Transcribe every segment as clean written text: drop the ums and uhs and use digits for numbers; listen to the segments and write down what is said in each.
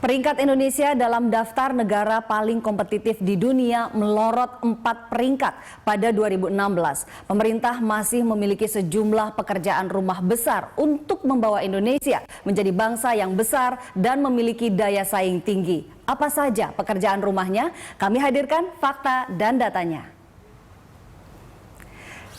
Peringkat Indonesia dalam daftar negara paling kompetitif di dunia melorot 4 peringkat pada 2016. Pemerintah masih memiliki sejumlah pekerjaan rumah besar untuk membawa Indonesia menjadi bangsa yang besar dan memiliki daya saing tinggi. Apa saja pekerjaan rumahnya? Kami hadirkan fakta dan datanya.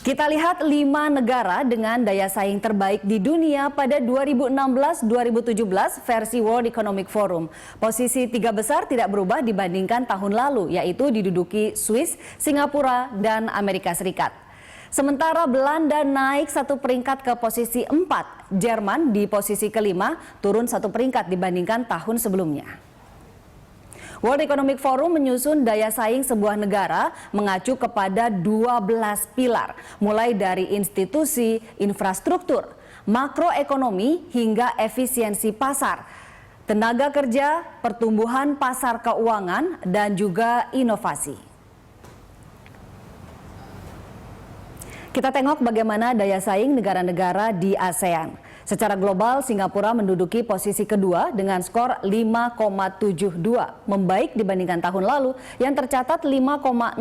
Kita lihat 5 negara dengan daya saing terbaik di dunia pada 2016-2017 versi World Economic Forum. Posisi 3 besar tidak berubah dibandingkan tahun lalu, yaitu diduduki Swiss, Singapura, dan Amerika Serikat. Sementara Belanda naik 1 peringkat ke posisi 4, Jerman di posisi kelima turun 1 peringkat dibandingkan tahun sebelumnya. World Economic Forum menyusun daya saing sebuah negara mengacu kepada 12 pilar, mulai dari institusi, infrastruktur, makroekonomi hingga efisiensi pasar, tenaga kerja, pertumbuhan pasar keuangan, dan juga inovasi. Kita tengok bagaimana daya saing negara-negara di ASEAN. Secara global, Singapura menduduki posisi kedua dengan skor 5,72, membaik dibandingkan tahun lalu yang tercatat 5,68.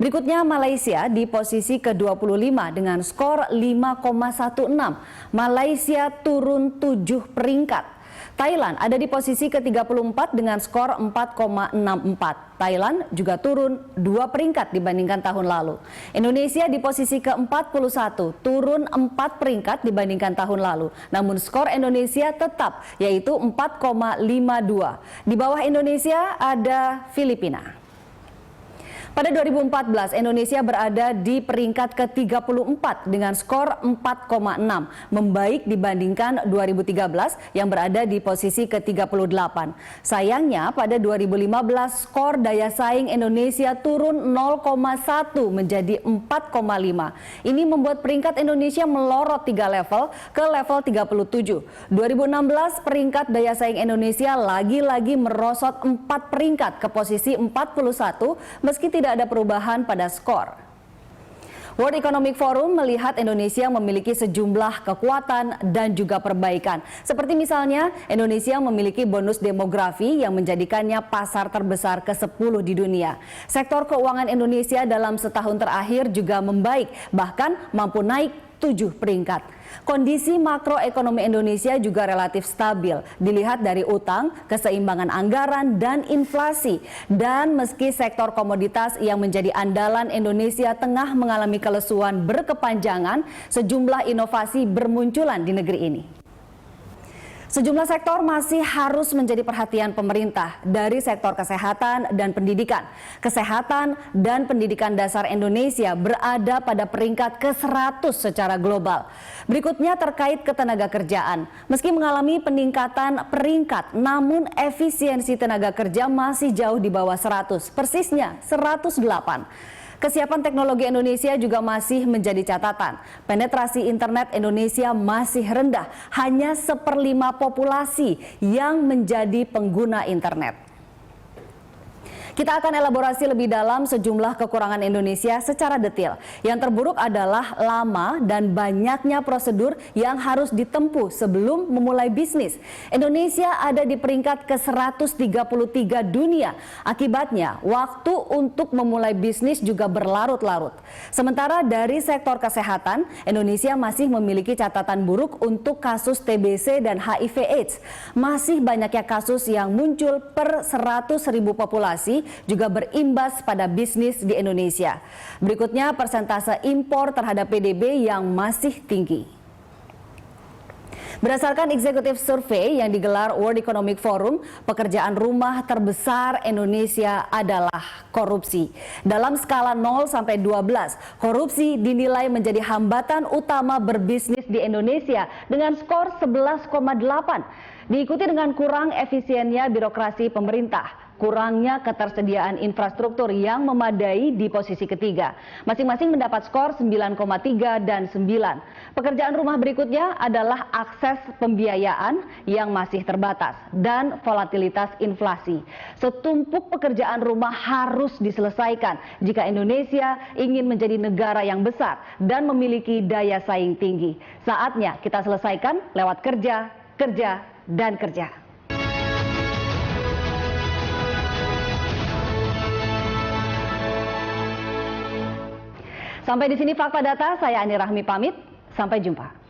Berikutnya Malaysia di posisi ke-25 dengan skor 5,16. Malaysia turun 7 peringkat. Thailand ada di posisi ke-34 dengan skor 4,64. Thailand juga turun 2 peringkat dibandingkan tahun lalu. Indonesia di posisi ke-41, turun 4 peringkat dibandingkan tahun lalu. Namun skor Indonesia tetap, yaitu 4,52. Di bawah Indonesia ada Filipina. Pada 2014, Indonesia berada di peringkat ke-34 dengan skor 4,6, membaik dibandingkan 2013 yang berada di posisi ke-38. Sayangnya, pada 2015 skor daya saing Indonesia turun 0,1 menjadi 4,5. Ini membuat peringkat Indonesia melorot 3 level ke level 37. 2016 peringkat daya saing Indonesia lagi-lagi merosot 4 peringkat ke posisi 41 meski tidak ada perubahan pada skor. World Economic Forum melihat Indonesia memiliki sejumlah kekuatan dan juga perbaikan. Seperti misalnya Indonesia memiliki bonus demografi yang menjadikannya pasar terbesar ke-10 di dunia. Sektor keuangan Indonesia dalam setahun terakhir juga membaik, bahkan mampu naik 7 peringkat. Kondisi makroekonomi Indonesia juga relatif stabil, dilihat dari utang, keseimbangan anggaran, dan inflasi. Dan meski sektor komoditas yang menjadi andalan Indonesia tengah mengalami kelesuan berkepanjangan, sejumlah inovasi bermunculan di negeri ini. Sejumlah sektor masih harus menjadi perhatian pemerintah, dari sektor kesehatan dan pendidikan. Kesehatan dan pendidikan dasar Indonesia berada pada peringkat ke-100 secara global. Berikutnya terkait ketenaga kerjaan. Meski mengalami peningkatan peringkat, namun efisiensi tenaga kerja masih jauh di bawah 100, persisnya 108. Kesiapan teknologi Indonesia juga masih menjadi catatan. Penetrasi internet Indonesia masih rendah, hanya 1/5 populasi yang menjadi pengguna internet. Kita akan elaborasi lebih dalam sejumlah kekurangan Indonesia secara detail. Yang terburuk adalah lama dan banyaknya prosedur yang harus ditempuh sebelum memulai bisnis. Indonesia ada di peringkat ke-133 dunia. Akibatnya, waktu untuk memulai bisnis juga berlarut-larut. Sementara dari sektor kesehatan, Indonesia masih memiliki catatan buruk untuk kasus TBC dan HIV/AIDS. Masih banyaknya kasus yang muncul per 100.000 populasi juga berimbas pada bisnis di Indonesia. Berikutnya persentase impor terhadap PDB yang masih tinggi. Berdasarkan executive survey yang digelar World Economic Forum, pekerjaan rumah terbesar Indonesia adalah korupsi. Dalam skala 0 sampai 12, korupsi dinilai menjadi hambatan utama berbisnis di Indonesia dengan skor 11,8. Diikuti dengan kurang efisiennya birokrasi pemerintah, kurangnya ketersediaan infrastruktur yang memadai di posisi ketiga. Masing-masing mendapat skor 9,3 dan 9. Pekerjaan rumah berikutnya adalah akses pembiayaan yang masih terbatas dan volatilitas inflasi. Setumpuk pekerjaan rumah harus diselesaikan jika Indonesia ingin menjadi negara yang besar dan memiliki daya saing tinggi. Saatnya kita selesaikan lewat kerja, kerja, dan kerja. Sampai di sini Fakta Data, saya Ani Rahmi pamit. Sampai jumpa.